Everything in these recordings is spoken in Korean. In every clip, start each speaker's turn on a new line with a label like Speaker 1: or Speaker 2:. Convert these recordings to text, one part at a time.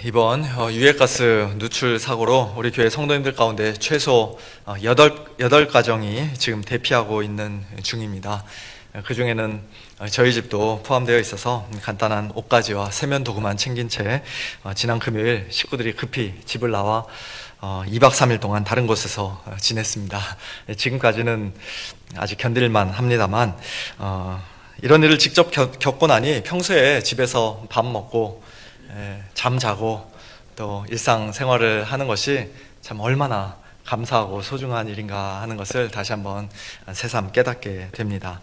Speaker 1: 이번 유해가스 누출 사고로 우리 교회 성도님들 가운데 최소 8가정이 지금 대피하고 있는 중입니다. 그 중에는 저희 집도 포함되어 있어서 간단한 옷가지와 세면도구만 챙긴 채 지난 금요일 식구들이 급히 집을 나와 2박 3일 동안 다른 곳에서 지냈습니다. 지금까지는 아직 견딜만 합니다만 이런 일을 직접 겪고 나니 평소에 집에서 밥 먹고 잠 자고 또 일상생활을 하는 것이 참 얼마나 감사하고 소중한 일인가 하는 것을 다시 한번 새삼 깨닫게 됩니다.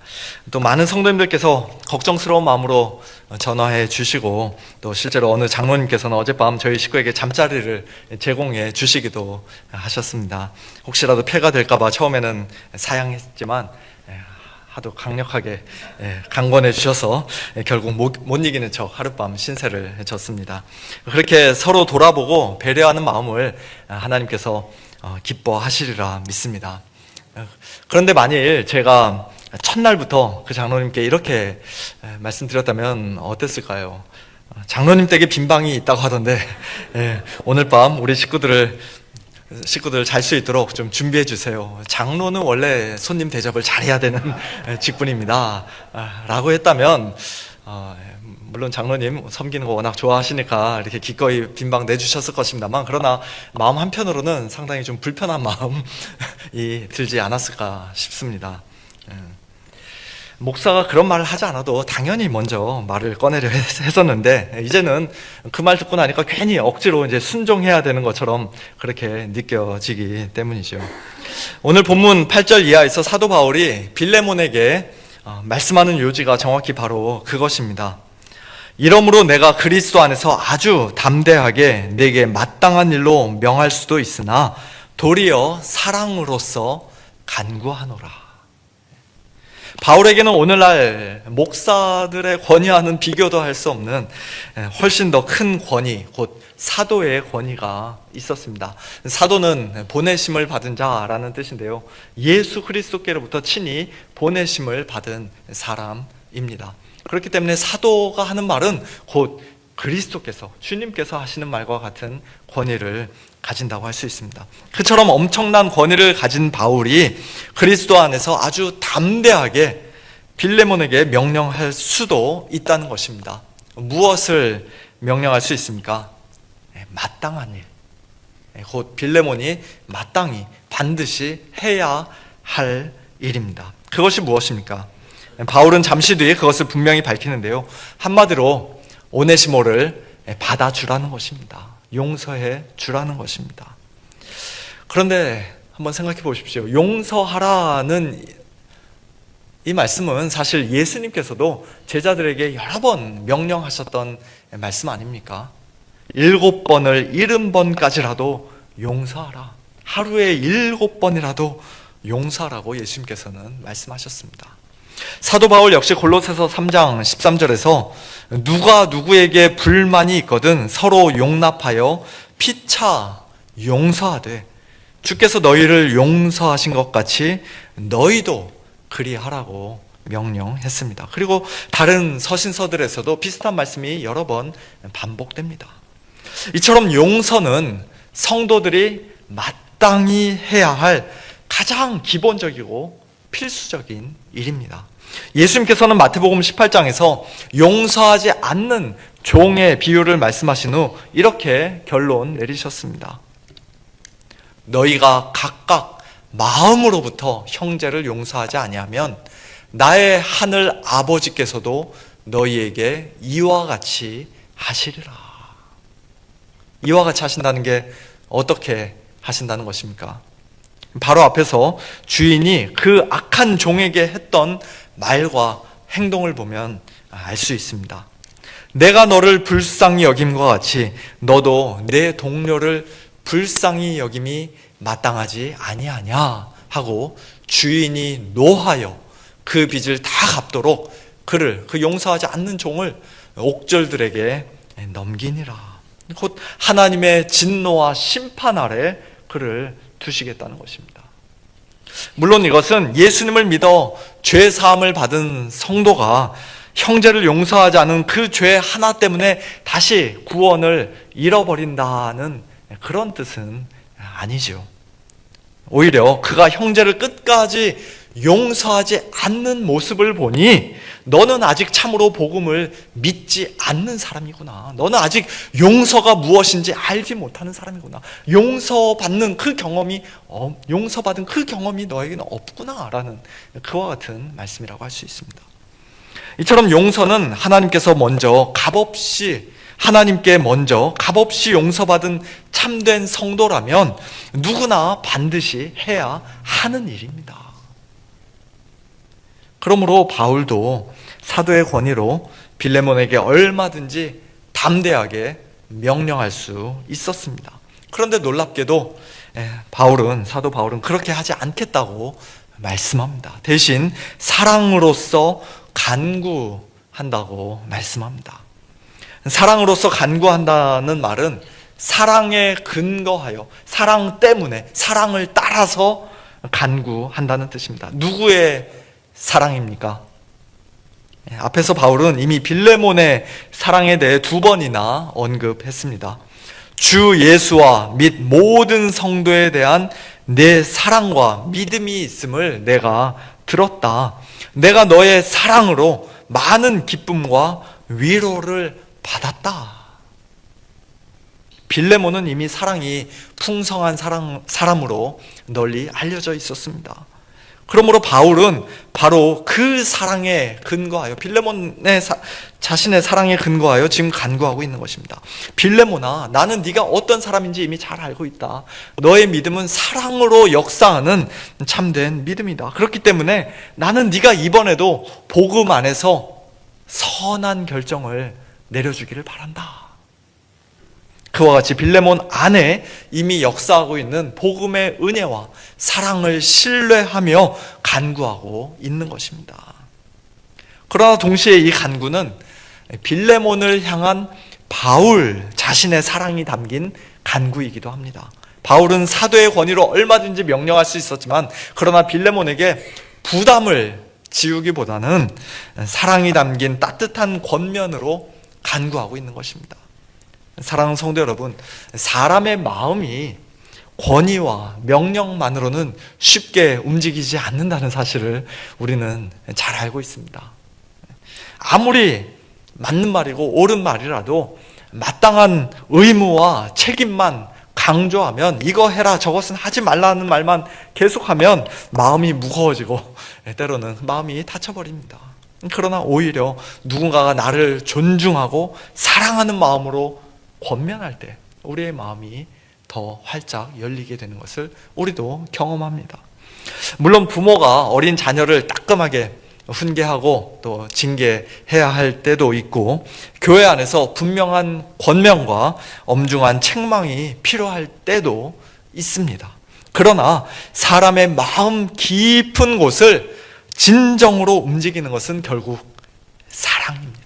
Speaker 1: 또 많은 성도님들께서 걱정스러운 마음으로 전화해 주시고 또 실제로 어느 장로님께서는 어젯밤 저희 식구에게 잠자리를 제공해 주시기도 하셨습니다. 혹시라도 폐가 될까봐 처음에는 사양했지만 하도 강력하게 강권해 주셔서 결국 못 이기는 척 하룻밤 신세를 졌습니다. 그렇게 서로 돌아보고 배려하는 마음을 하나님께서 기뻐하시리라 믿습니다. 그런데 만일 제가 첫날부터 그 장로님께 이렇게 말씀드렸다면 어땠을까요? 장로님 댁에 빈방이 있다고 하던데 오늘 밤 우리 식구들 잘 수 있도록 좀 준비해 주세요. 장로는 원래 손님 대접을 잘해야 되는 직분입니다 라고 했다면 물론 장로님 섬기는 거 워낙 좋아하시니까 이렇게 기꺼이 빈방 내주셨을 것입니다만, 그러나 마음 한편으로는 상당히 좀 불편한 마음이 들지 않았을까 싶습니다. 목사가 그런 말을 하지 않아도 당연히 먼저 말을 꺼내려 했었는데 이제는 그 말 듣고 나니까 괜히 억지로 이제 순종해야 되는 것처럼 그렇게 느껴지기 때문이죠. 오늘 본문 8절 이하에서 사도 바울이 빌레몬에게 말씀하는 요지가 정확히 바로 그것입니다. 이러므로 내가 그리스도 안에서 아주 담대하게 내게 마땅한 일로 명할 수도 있으나 도리어 사랑으로서 간구하노라. 바울에게는 오늘날 목사들의 권위와는 비교도 할 수 없는 훨씬 더 큰 권위, 곧 사도의 권위가 있었습니다. 사도는 보내심을 받은 자라는 뜻인데요, 예수 그리스도께로부터 친히 보내심을 받은 사람입니다. 그렇기 때문에 사도가 하는 말은 곧 그리스도께서, 주님께서 하시는 말과 같은 권위를 가진다고 할 수 있습니다. 그처럼 엄청난 권위를 가진 바울이 그리스도 안에서 아주 담대하게 빌레몬에게 명령할 수도 있다는 것입니다. 무엇을 명령할 수 있습니까? 마땅한 일, 곧 빌레몬이 마땅히 반드시 해야 할 일입니다. 그것이 무엇입니까? 바울은 잠시 뒤에 그것을 분명히 밝히는데요, 한마디로 오네시모를 받아주라는 것입니다. 용서해 주라는 것입니다. 그런데 한번 생각해 보십시오. 용서하라는 이 말씀은 사실 예수님께서도 제자들에게 여러 번 명령하셨던 말씀 아닙니까? 7번을 70번까지라도 용서하라. 하루에 7번이라도 용서하라고 예수님께서는 말씀하셨습니다. 사도 바울 역시 골로새서 3장 13절에서 누가 누구에게 불만이 있거든 서로 용납하여 피차 용서하되 주께서 너희를 용서하신 것 같이 너희도 그리하라고 명령했습니다. 그리고 다른 서신서들에서도 비슷한 말씀이 여러 번 반복됩니다. 이처럼 용서는 성도들이 마땅히 해야 할 가장 기본적이고 필수적인 일입니다. 예수님께서는 마태복음 18장에서 용서하지 않는 종의 비유를 말씀하신 후 이렇게 결론 내리셨습니다. 너희가 각각 마음으로부터 형제를 용서하지 아니하면 나의 하늘 아버지께서도 너희에게 이와 같이 하시리라. 이와 같이 하신다는 게 어떻게 하신다는 것입니까? 바로 앞에서 주인이 그 악한 종에게 했던 말과 행동을 보면 알 수 있습니다. 내가 너를 불쌍히 여김과 같이 너도 내 동료를 불쌍히 여김이 마땅하지 아니하냐 하고 주인이 노하여 그 빚을 다 갚도록 그 용서하지 않는 종을 옥졸들에게 넘기니라. 곧 하나님의 진노와 심판 아래 그를 두시겠다는 것입니다. 물론 이것은 예수님을 믿어 죄 사함을 받은 성도가 형제를 용서하지 않은 그 죄 하나 때문에 다시 구원을 잃어버린다는 그런 뜻은 아니죠. 오히려 그가 형제를 끝까지 용서하지 않는 모습을 보니 너는 아직 참으로 복음을 믿지 않는 사람이구나. 너는 아직 용서가 무엇인지 알지 못하는 사람이구나. 용서받는 그 경험이 용서받은 그 경험이 너에게는 없구나라는 그와 같은 말씀이라고 할 수 있습니다. 이처럼 용서는 하나님께서 먼저 하나님께 먼저 값없이 용서받은 참된 성도라면 누구나 반드시 해야 하는 일입니다. 그러므로 바울도 사도의 권위로 빌레몬에게 얼마든지 담대하게 명령할 수 있었습니다. 그런데 놀랍게도 사도 바울은 그렇게 하지 않겠다고 말씀합니다. 대신 사랑으로서 간구한다고 말씀합니다. 사랑으로서 간구한다는 말은 사랑에 근거하여, 사랑 때문에, 사랑을 따라서 간구한다는 뜻입니다. 누구의 사랑입니까? 앞에서 바울은 이미 빌레몬의 사랑에 대해 2번이나 언급했습니다. 주 예수와 및 모든 성도에 대한 내 사랑과 믿음이 있음을 내가 들었다. 내가 너의 사랑으로 많은 기쁨과 위로를 받았다. 빌레몬은 이미 사랑이 풍성한 사람으로 널리 알려져 있었습니다. 그러므로 바울은 바로 그 사랑에 근거하여, 빌레몬의 자신의 사랑에 근거하여 지금 간구하고 있는 것입니다. 빌레몬아, 나는 네가 어떤 사람인지 이미 잘 알고 있다. 너의 믿음은 사랑으로 역사하는 참된 믿음이다. 그렇기 때문에 나는 네가 이번에도 복음 안에서 선한 결정을 내려주기를 바란다. 그와 같이 빌레몬 안에 이미 역사하고 있는 복음의 은혜와 사랑을 신뢰하며 간구하고 있는 것입니다. 그러나 동시에 이 간구는 빌레몬을 향한 바울 자신의 사랑이 담긴 간구이기도 합니다. 바울은 사도의 권위로 얼마든지 명령할 수 있었지만, 그러나 빌레몬에게 부담을 지우기보다는 사랑이 담긴 따뜻한 권면으로 간구하고 있는 것입니다. 사랑하는 성도 여러분, 사람의 마음이 권위와 명령만으로는 쉽게 움직이지 않는다는 사실을 우리는 잘 알고 있습니다. 아무리 맞는 말이고 옳은 말이라도 마땅한 의무와 책임만 강조하면, 이거 해라 저것은 하지 말라는 말만 계속하면 마음이 무거워지고 때로는 마음이 다쳐버립니다. 그러나 오히려 누군가가 나를 존중하고 사랑하는 마음으로 권면할 때 우리의 마음이 더 활짝 열리게 되는 것을 우리도 경험합니다. 물론 부모가 어린 자녀를 따끔하게 훈계하고 또 징계해야 할 때도 있고, 교회 안에서 분명한 권면과 엄중한 책망이 필요할 때도 있습니다. 그러나 사람의 마음 깊은 곳을 진정으로 움직이는 것은 결국 사랑입니다.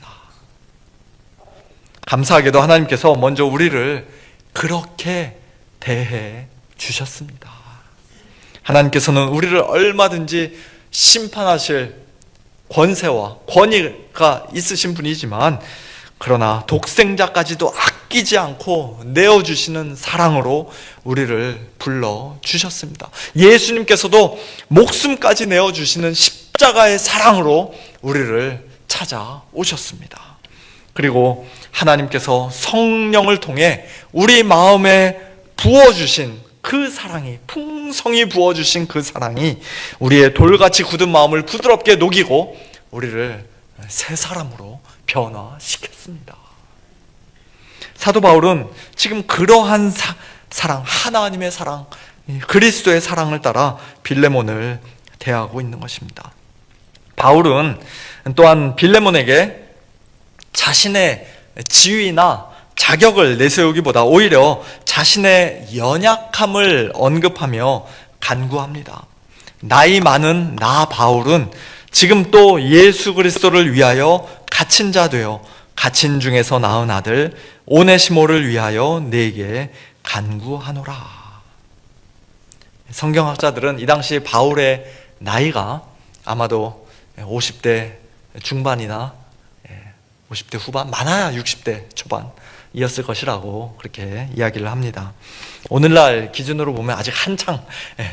Speaker 1: 감사하게도 하나님께서 먼저 우리를 그렇게 대해 주셨습니다. 하나님께서는 우리를 얼마든지 심판하실 권세와 권위가 있으신 분이지만, 그러나 독생자까지도 아끼지 않고 내어주시는 사랑으로 우리를 불러주셨습니다. 예수님께서도 목숨까지 내어주시는 십자가의 사랑으로 우리를 찾아오셨습니다. 그리고 하나님께서 성령을 통해 우리 마음에 부어주신 그 사랑이, 풍성히 부어주신 그 사랑이 우리의 돌같이 굳은 마음을 부드럽게 녹이고 우리를 새 사람으로 변화시켰습니다. 사도 바울은 지금 그러한 사랑, 하나님의 사랑, 그리스도의 사랑을 따라 빌레몬을 대하고 있는 것입니다. 바울은 또한 빌레몬에게 자신의 지위나 자격을 내세우기보다 오히려 자신의 연약함을 언급하며 간구합니다. 나이 많은 나 바울은 지금 또 예수 그리스도를 위하여 갇힌 자 되어 갇힌 중에서 낳은 아들 오네시모를 위하여 네게 간구하노라. 성경학자들은 이 당시 바울의 나이가 아마도 50대 중반이나 50대 후반, 많아야 60대 초반이었을 것이라고 그렇게 이야기를 합니다. 오늘날 기준으로 보면 아직 한창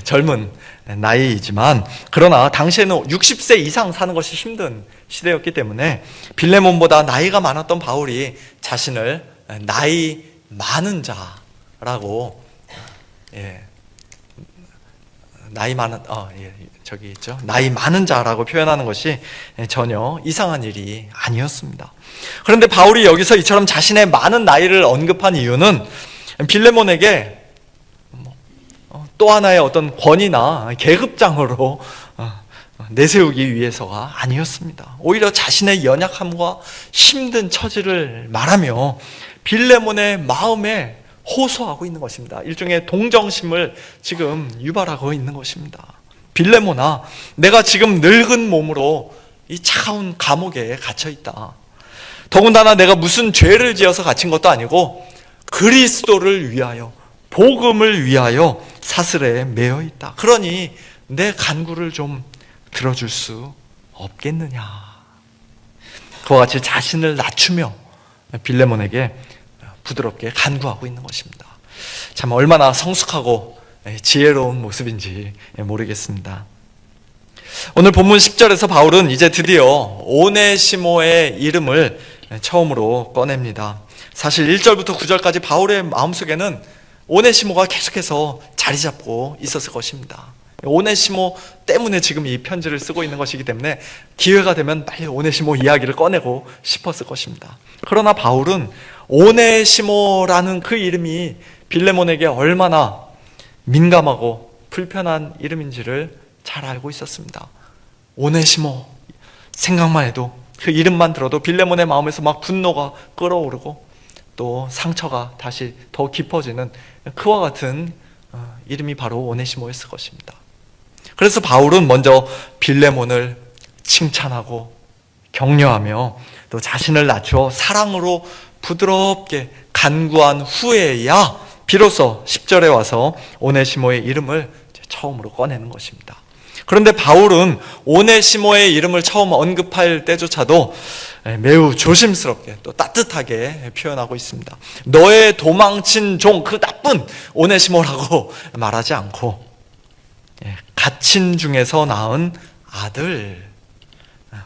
Speaker 1: 젊은 나이이지만, 그러나 당시에는 60세 이상 사는 것이 힘든 시대였기 때문에 빌레몬보다 나이가 많았던 바울이 자신을 나이 많은 자라고, 나이 많은 자라고 표현하는 것이 전혀 이상한 일이 아니었습니다. 그런데 바울이 여기서 이처럼 자신의 많은 나이를 언급한 이유는 빌레몬에게 또 하나의 어떤 권위나 계급장으로 내세우기 위해서가 아니었습니다. 오히려 자신의 연약함과 힘든 처지를 말하며 빌레몬의 마음에 호소하고 있는 것입니다. 일종의 동정심을 지금 유발하고 있는 것입니다. 빌레몬아, 내가 지금 늙은 몸으로 이 차가운 감옥에 갇혀 있다. 더군다나 내가 무슨 죄를 지어서 갇힌 것도 아니고 그리스도를 위하여, 복음을 위하여 사슬에 매여 있다. 그러니 내 간구를 좀 들어줄 수 없겠느냐. 그와 같이 자신을 낮추며 빌레몬에게 부드럽게 간구하고 있는 것입니다. 참 얼마나 성숙하고 지혜로운 모습인지 모르겠습니다. 오늘 본문 10절에서 바울은 이제 드디어 오네시모의 이름을 처음으로 꺼냅니다. 사실 1절부터 9절까지 바울의 마음속에는 오네시모가 계속해서 자리 잡고 있었을 것입니다. 오네시모 때문에 지금 이 편지를 쓰고 있는 것이기 때문에 기회가 되면 빨리 오네시모 이야기를 꺼내고 싶었을 것입니다. 그러나 바울은 오네시모라는 그 이름이 빌레몬에게 얼마나 민감하고 불편한 이름인지를 잘 알고 있었습니다. 오네시모 생각만 해도, 그 이름만 들어도 빌레몬의 마음에서 막 분노가 끓어오르고 또 상처가 다시 더 깊어지는 그와 같은 이름이 바로 오네시모였을 것입니다. 그래서 바울은 먼저 빌레몬을 칭찬하고 격려하며 또 자신을 낮추어 사랑으로 부드럽게 간구한 후에야 비로소 10절에 와서 오네시모의 이름을 처음으로 꺼내는 것입니다. 그런데 바울은 오네시모의 이름을 처음 언급할 때조차도 매우 조심스럽게 또 따뜻하게 표현하고 있습니다. 너의 도망친 종, 그 나쁜 오네시모라고 말하지 않고 갇힌 중에서 낳은 아들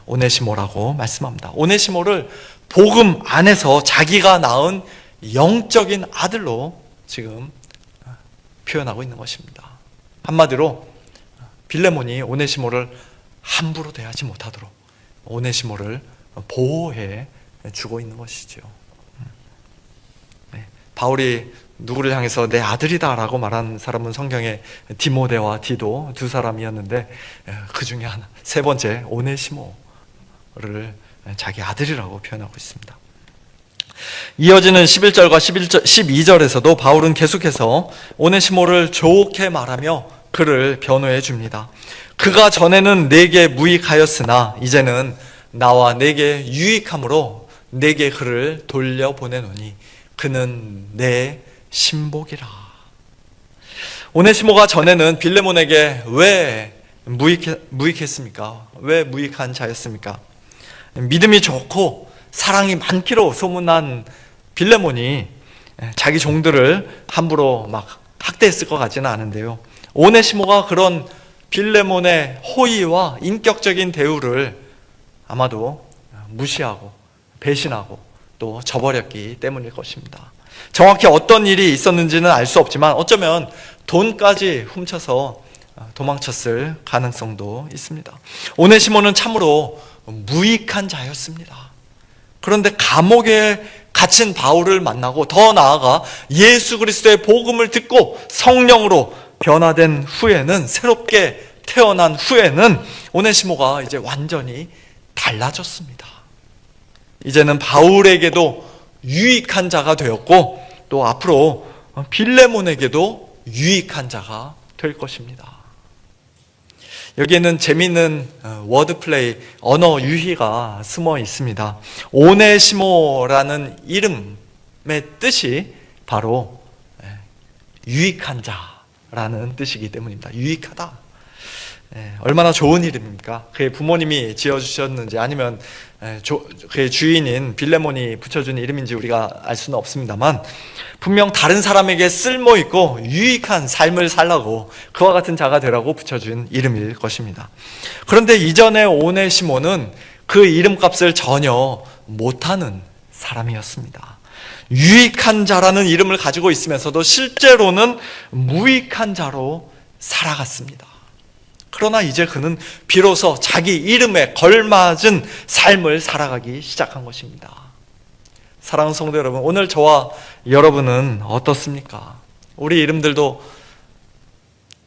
Speaker 1: 오네시모라고 말씀합니다. 오네시모를 복음 안에서 자기가 낳은 영적인 아들로 지금 표현하고 있는 것입니다. 한마디로 빌레몬이 오네시모를 함부로 대하지 못하도록 오네시모를 보호해 주고 있는 것이죠. 바울이 누구를 향해서 내 아들이다 라고 말한 사람은 성경에 디모데와 디도 두 사람이었는데, 그 중에 하나, 세 번째 오네시모를 자기 아들이라고 표현하고 있습니다. 이어지는 11절과 12절에서도 바울은 계속해서 오네시모를 좋게 말하며 그를 변호해 줍니다. 그가 전에는 내게 무익하였으나 이제는 나와 내게 유익함으로 내게 그를 돌려보내노니 그는 내 신복이라. 오네시모가 전에는 빌레몬에게 왜 무익했습니까? 왜 무익한 자였습니까? 믿음이 좋고 사랑이 많기로 소문난 빌레몬이 자기 종들을 함부로 막 학대했을 것 같지는 않은데요, 오네시모가 그런 빌레몬의 호의와 인격적인 대우를 아마도 무시하고 배신하고 또 저버렸기 때문일 것입니다. 정확히 어떤 일이 있었는지는 알 수 없지만 어쩌면 돈까지 훔쳐서 도망쳤을 가능성도 있습니다. 오네시모는 참으로 무익한 자였습니다. 그런데 감옥에 갇힌 바울을 만나고 더 나아가 예수 그리스도의 복음을 듣고 성령으로 변화된 후에는, 새롭게 태어난 후에는 오네시모가 이제 완전히 달라졌습니다. 이제는 바울에게도 유익한 자가 되었고 또 앞으로 빌레몬에게도 유익한 자가 될 것입니다. 여기에는 재미있는 워드플레이, 언어 유희가 숨어 있습니다. 오네시모라는 이름의 뜻이 바로 유익한 자라는 뜻이기 때문입니다. 유익하다. 얼마나 좋은 이름입니까? 그의 부모님이 지어주셨는지 아니면 그의 주인인 빌레몬이 붙여준 이름인지 우리가 알 수는 없습니다만, 분명 다른 사람에게 쓸모있고 유익한 삶을 살라고 그와 같은 자가 되라고 붙여준 이름일 것입니다. 그런데 이전에 오네시모는 그 이름값을 전혀 못하는 사람이었습니다. 유익한 자라는 이름을 가지고 있으면서도 실제로는 무익한 자로 살아갔습니다. 그러나 이제 그는 비로소 자기 이름에 걸맞은 삶을 살아가기 시작한 것입니다. 사랑하는 성도 여러분, 오늘 저와 여러분은 어떻습니까? 우리 이름들도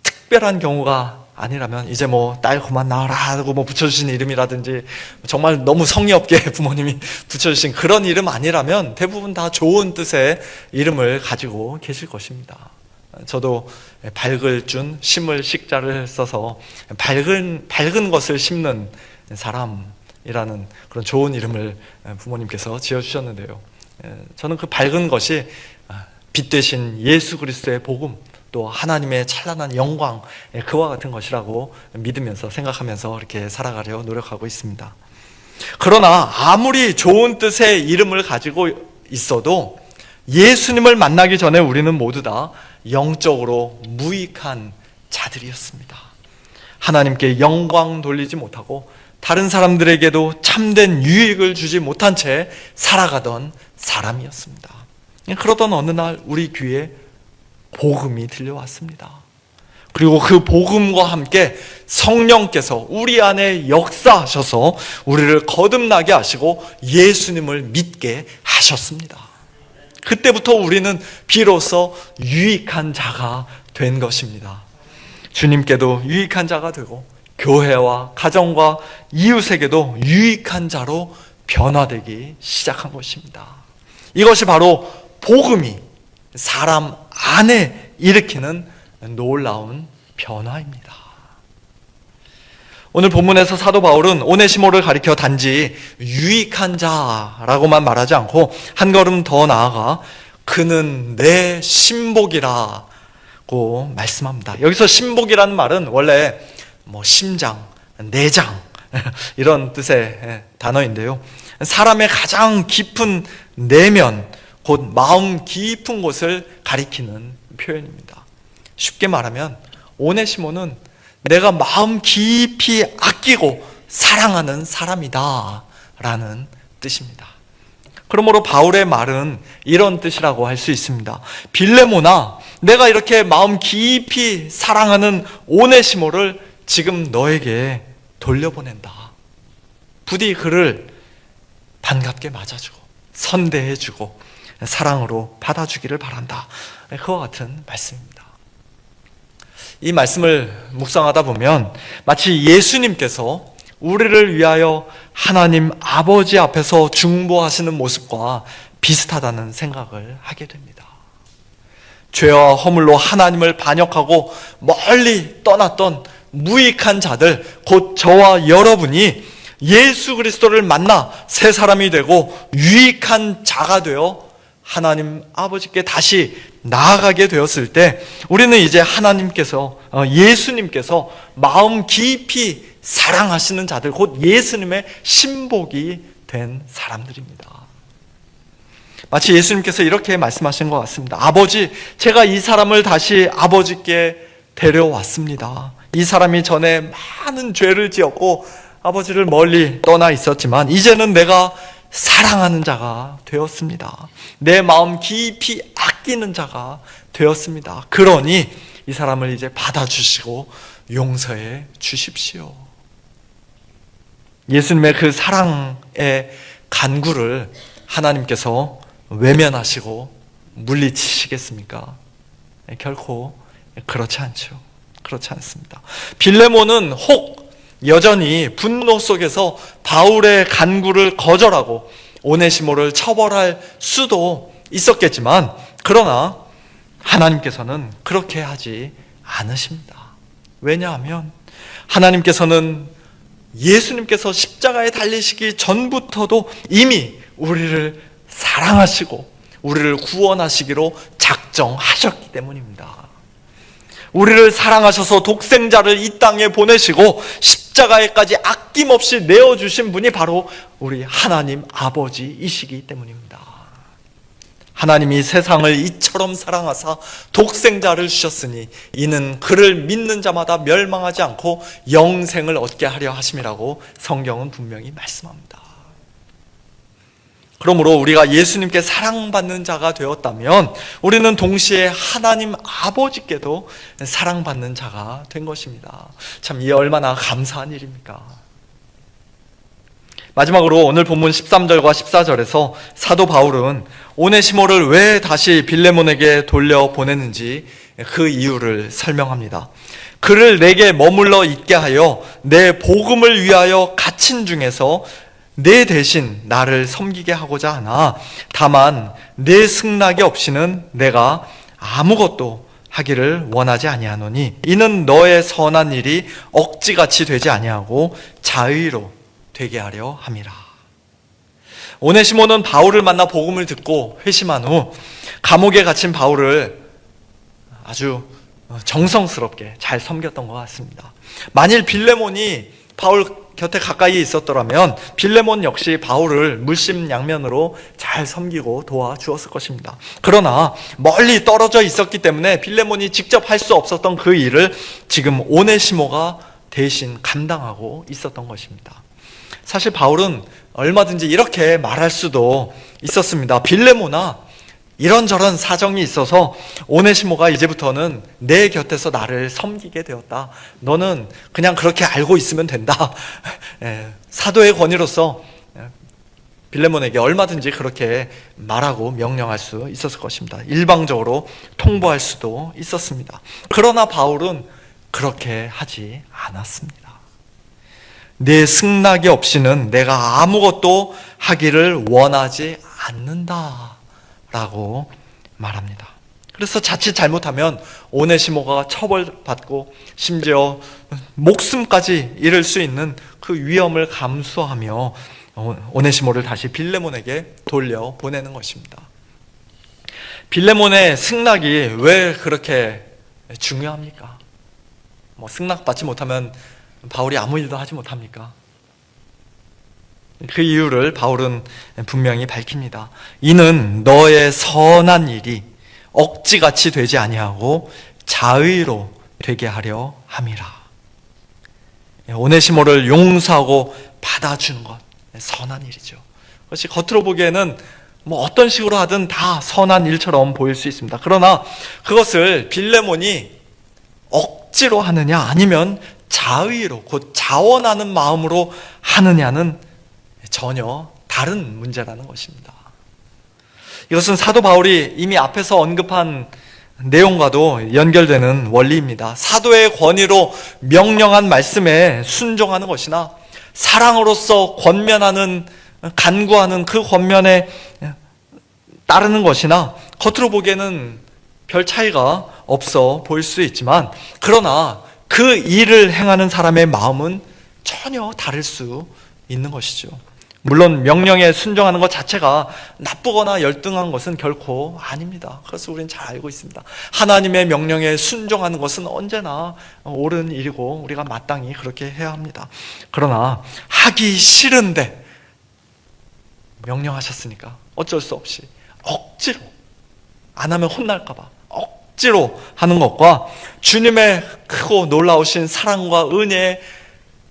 Speaker 1: 특별한 경우가 아니라면 이제 딸 그만 낳아라 하고 붙여주신 이름이라든지 정말 너무 성의 없게 부모님이 붙여주신 그런 이름 아니라면 대부분 다 좋은 뜻의 이름을 가지고 계실 것입니다. 저도 밝을 준 심을 식자를 써서 밝은 것을 심는 사람이라는 그런 좋은 이름을 부모님께서 지어주셨는데요. 저는 그 밝은 것이 빛 되신 예수 그리스도의 복음, 또 하나님의 찬란한 영광, 그와 같은 것이라고 믿으면서 생각하면서 이렇게 살아가려 노력하고 있습니다. 그러나 아무리 좋은 뜻의 이름을 가지고 있어도 예수님을 만나기 전에 우리는 모두 다 영적으로 무익한 자들이었습니다. 하나님께 영광 돌리지 못하고 다른 사람들에게도 참된 유익을 주지 못한 채 살아가던 사람이었습니다. 그러던 어느 날 우리 귀에 복음이 들려왔습니다. 그리고 그 복음과 함께 성령께서 우리 안에 역사하셔서 우리를 거듭나게 하시고 예수님을 믿게 하셨습니다. 그때부터 우리는 비로소 유익한 자가 된 것입니다. 주님께도 유익한 자가 되고 교회와 가정과 이웃에게도 유익한 자로 변화되기 시작한 것입니다. 이것이 바로 복음이 사람 안에 일으키는 놀라운 변화입니다. 오늘 본문에서 사도 바울은 오네시모를 가리켜 단지 유익한 자라고만 말하지 않고 한 걸음 더 나아가 그는 내 신복이라고 말씀합니다. 여기서 신복이라는 말은 원래 심장, 내장 이런 뜻의 단어인데요. 사람의 가장 깊은 내면, 곧 마음 깊은 곳을 가리키는 표현입니다. 쉽게 말하면 오네시모는 내가 마음 깊이 아끼고 사랑하는 사람이다 라는 뜻입니다. 그러므로 바울의 말은 이런 뜻이라고 할 수 있습니다. 빌레몬아, 내가 이렇게 마음 깊이 사랑하는 오네시모를 지금 너에게 돌려보낸다. 부디 그를 반갑게 맞아주고 선대해주고 사랑으로 받아주기를 바란다. 그와 같은 말씀입니다. 이 말씀을 묵상하다 보면 마치 예수님께서 우리를 위하여 하나님 아버지 앞에서 중보하시는 모습과 비슷하다는 생각을 하게 됩니다. 죄와 허물로 하나님을 반역하고 멀리 떠났던 무익한 자들, 곧 저와 여러분이 예수 그리스도를 만나 새 사람이 되고 유익한 자가 되어 하나님 아버지께 다시 나아가게 되었을 때 우리는 이제 하나님께서 예수님께서 마음 깊이 사랑하시는 자들, 곧 예수님의 신복이 된 사람들입니다. 마치 예수님께서 이렇게 말씀하신 것 같습니다. 아버지, 제가 이 사람을 다시 아버지께 데려왔습니다. 이 사람이 전에 많은 죄를 지었고 아버지를 멀리 떠나 있었지만 이제는 내가 사랑하는 자가 되었습니다. 내 마음 깊이 아끼는 자가 되었습니다. 그러니 이 사람을 이제 받아주시고 용서해 주십시오. 예수님의 그 사랑의 간구를 하나님께서 외면하시고 물리치시겠습니까? 결코 그렇지 않죠. 그렇지 않습니다. 빌레몬은 혹 여전히 분노 속에서 바울의 간구를 거절하고 오네시모를 처벌할 수도 있었겠지만, 그러나 하나님께서는 그렇게 하지 않으십니다. 왜냐하면 하나님께서는 예수님께서 십자가에 달리시기 전부터도 이미 우리를 사랑하시고 우리를 구원하시기로 작정하셨기 때문입니다. 우리를 사랑하셔서 독생자를 이 땅에 보내시고 십자가에까지 아낌없이 내어주신 분이 바로 우리 하나님 아버지이시기 때문입니다. 하나님이 세상을 이처럼 사랑하사 독생자를 주셨으니 이는 그를 믿는 자마다 멸망하지 않고 영생을 얻게 하려 하심이라고 성경은 분명히 말씀합니다. 그러므로 우리가 예수님께 사랑받는 자가 되었다면 우리는 동시에 하나님 아버지께도 사랑받는 자가 된 것입니다. 참 이게 얼마나 감사한 일입니까? 마지막으로 오늘 본문 13절과 14절에서 사도 바울은 오네시모를 왜 다시 빌레몬에게 돌려보내는지 그 이유를 설명합니다. 그를 내게 머물러 있게 하여 내 복음을 위하여 갇힌 중에서 내 대신 나를 섬기게 하고자 하나 다만 내 승낙이 없이는 내가 아무것도 하기를 원하지 아니하노니 이는 너의 선한 일이 억지같이 되지 아니하고 자의로 되게 하려 함이라. 오네시모는 바울을 만나 복음을 듣고 회심한 후 감옥에 갇힌 바울을 아주 정성스럽게 잘 섬겼던 것 같습니다. 만일 빌레몬이 바울 곁에 가까이 있었더라면 빌레몬 역시 바울을 물심양면으로 잘 섬기고 도와주었을 것입니다. 그러나 멀리 떨어져 있었기 때문에 빌레몬이 직접 할 수 없었던 그 일을 지금 오네시모가 대신 감당하고 있었던 것입니다. 사실 바울은 얼마든지 이렇게 말할 수도 있었습니다. 빌레몬아, 이런저런 사정이 있어서 오네시모가 이제부터는 내 곁에서 나를 섬기게 되었다. 너는 그냥 그렇게 알고 있으면 된다. 사도의 권위로서 빌레몬에게 얼마든지 그렇게 말하고 명령할 수 있었을 것입니다. 일방적으로 통보할 수도 있었습니다. 그러나 바울은 그렇게 하지 않았습니다. 내 승낙이 없이는 내가 아무것도 하기를 원하지 않는다 라고 말합니다. 그래서 자칫 잘못하면 오네시모가 처벌받고 심지어 목숨까지 잃을 수 있는 그 위험을 감수하며 오네시모를 다시 빌레몬에게 돌려보내는 것입니다. 빌레몬의 승낙이 왜 그렇게 중요합니까? 승낙받지 못하면 바울이 아무 일도 하지 못합니까? 그 이유를 바울은 분명히 밝힙니다. 이는 너의 선한 일이 억지같이 되지 아니하고 자의로 되게 하려 함이라. 오네시모를 용서하고 받아주는 것, 선한 일이죠. 그것이 겉으로 보기에는 어떤 식으로 하든 다 선한 일처럼 보일 수 있습니다. 그러나 그것을 빌레몬이 억지로 하느냐 아니면 자의로, 곧 자원하는 마음으로 하느냐는 전혀 다른 문제라는 것입니다. 이것은 사도 바울이 이미 앞에서 언급한 내용과도 연결되는 원리입니다. 사도의 권위로 명령한 말씀에 순종하는 것이나 사랑으로서 권면하는, 간구하는 그 권면에 따르는 것이나 겉으로 보기에는 별 차이가 없어 보일 수 있지만 그러나 그 일을 행하는 사람의 마음은 전혀 다를 수 있는 것이죠. 물론 명령에 순종하는 것 자체가 나쁘거나 열등한 것은 결코 아닙니다. 그래서 우리는 잘 알고 있습니다. 하나님의 명령에 순종하는 것은 언제나 옳은 일이고 우리가 마땅히 그렇게 해야 합니다. 그러나 하기 싫은데 명령하셨으니까 어쩔 수 없이 억지로 안 하면 혼날까 봐 억지로 하는 것과 주님의 크고 놀라우신 사랑과 은혜에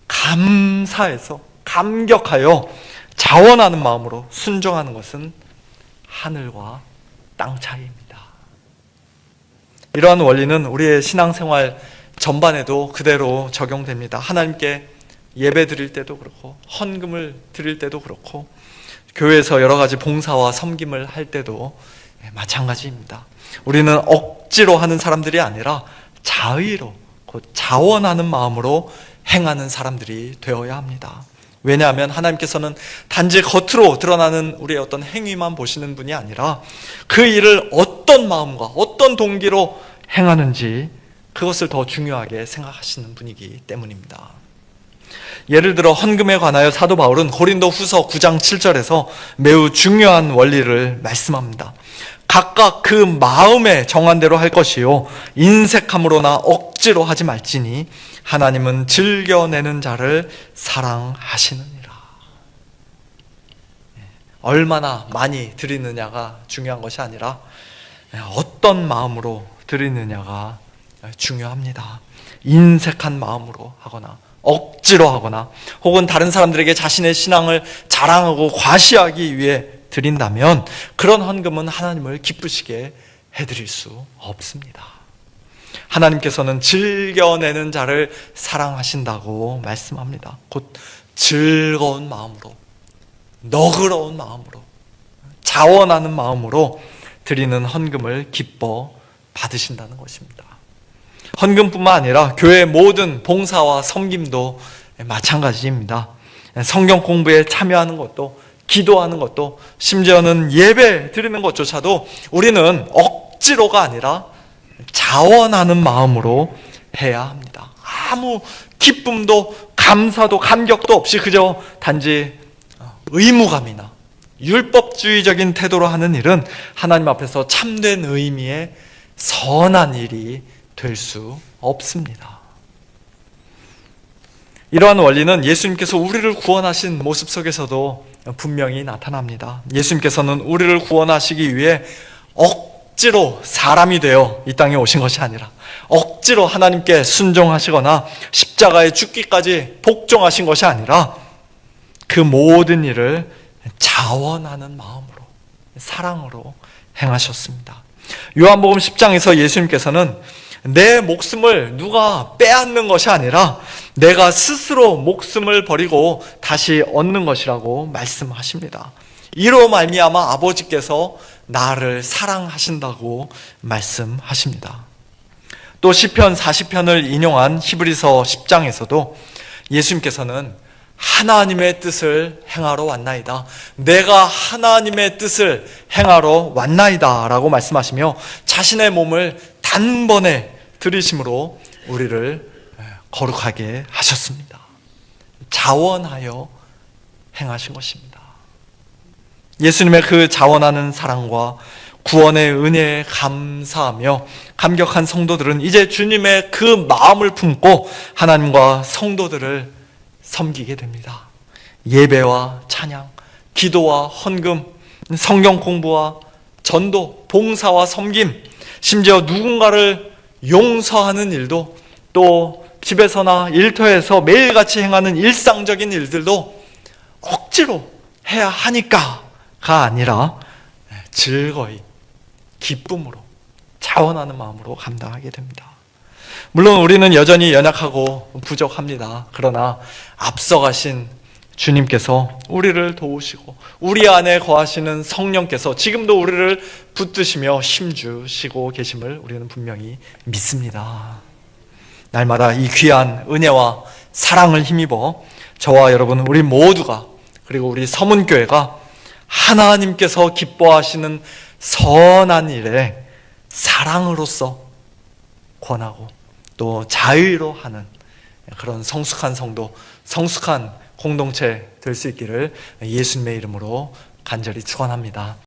Speaker 1: 감사해서 감격하여 자원하는 마음으로 순종하는 것은 하늘과 땅 차이입니다. 이러한 원리는 우리의 신앙생활 전반에도 그대로 적용됩니다. 하나님께 예배 드릴 때도 그렇고 헌금을 드릴 때도 그렇고 교회에서 여러 가지 봉사와 섬김을 할 때도 마찬가지입니다. 우리는 억지로 하는 사람들이 아니라 자의로, 곧 자원하는 마음으로 행하는 사람들이 되어야 합니다. 왜냐하면 하나님께서는 단지 겉으로 드러나는 우리의 어떤 행위만 보시는 분이 아니라 그 일을 어떤 마음과 어떤 동기로 행하는지 그것을 더 중요하게 생각하시는 분이기 때문입니다. 예를 들어 헌금에 관하여 사도 바울은 고린도 후서 9장 7절에서 매우 중요한 원리를 말씀합니다. 각각 그 마음에 정한 대로 할 것이요 인색함으로나 억지로 하지 말지니 하나님은 즐겨내는 자를 사랑하시느니라. 얼마나 많이 드리느냐가 중요한 것이 아니라 어떤 마음으로 드리느냐가 중요합니다. 인색한 마음으로 하거나 억지로 하거나 혹은 다른 사람들에게 자신의 신앙을 자랑하고 과시하기 위해 드린다면 그런 헌금은 하나님을 기쁘시게 해드릴 수 없습니다. 하나님께서는 즐겨내는 자를 사랑하신다고 말씀합니다. 곧 즐거운 마음으로, 너그러운 마음으로, 자원하는 마음으로 드리는 헌금을 기뻐 받으신다는 것입니다. 헌금뿐만 아니라 교회의 모든 봉사와 섬김도 마찬가지입니다. 성경 공부에 참여하는 것도, 기도하는 것도, 심지어는 예배 드리는 것조차도 우리는 억지로가 아니라 자원하는 마음으로 해야 합니다. 아무 기쁨도 감사도 감격도 없이 그저 단지 의무감이나 율법주의적인 태도로 하는 일은 하나님 앞에서 참된 의미의 선한 일이 될 수 없습니다. 이러한 원리는 예수님께서 우리를 구원하신 모습 속에서도 분명히 나타납니다. 예수님께서는 우리를 구원하시기 위해 억지로 사람이 되어 이 땅에 오신 것이 아니라 억지로 하나님께 순종하시거나 십자가에 죽기까지 복종하신 것이 아니라 그 모든 일을 자원하는 마음으로, 사랑으로 행하셨습니다. 요한복음 10장에서 예수님께서는 내 목숨을 누가 빼앗는 것이 아니라 내가 스스로 목숨을 버리고 다시 얻는 것이라고 말씀하십니다. 이로 말미암아 아버지께서 나를 사랑하신다고 말씀하십니다. 또 시편 40편을 인용한 히브리서 10장에서도 예수님께서는 하나님의 뜻을 행하러 왔나이다, 내가 하나님의 뜻을 행하러 왔나이다 라고 말씀하시며 자신의 몸을 단번에 들이심으로 우리를 거룩하게 하셨습니다. 자원하여 행하신 것입니다. 예수님의 그 자원하는 사랑과 구원의 은혜에 감사하며 감격한 성도들은 이제 주님의 그 마음을 품고 하나님과 성도들을 섬기게 됩니다. 예배와 찬양, 기도와 헌금, 성경 공부와 전도, 봉사와 섬김, 심지어 누군가를 용서하는 일도, 또 집에서나 일터에서 매일같이 행하는 일상적인 일들도 억지로 해야 하니까가 아니라 즐거이, 기쁨으로, 자원하는 마음으로 감당하게 됩니다. 물론 우리는 여전히 연약하고 부족합니다. 그러나 앞서가신 주님께서 우리를 도우시고 우리 안에 거하시는 성령께서 지금도 우리를 붙드시며 힘주시고 계심을 우리는 분명히 믿습니다. 날마다 이 귀한 은혜와 사랑을 힘입어 저와 여러분 우리 모두가, 그리고 우리 서문교회가 하나님께서 기뻐하시는 선한 일에 사랑으로서 권하고 또 자의로 하는 그런 성숙한 성도, 성숙한 공동체 될 수 있기를 예수님의 이름으로 간절히 축원합니다.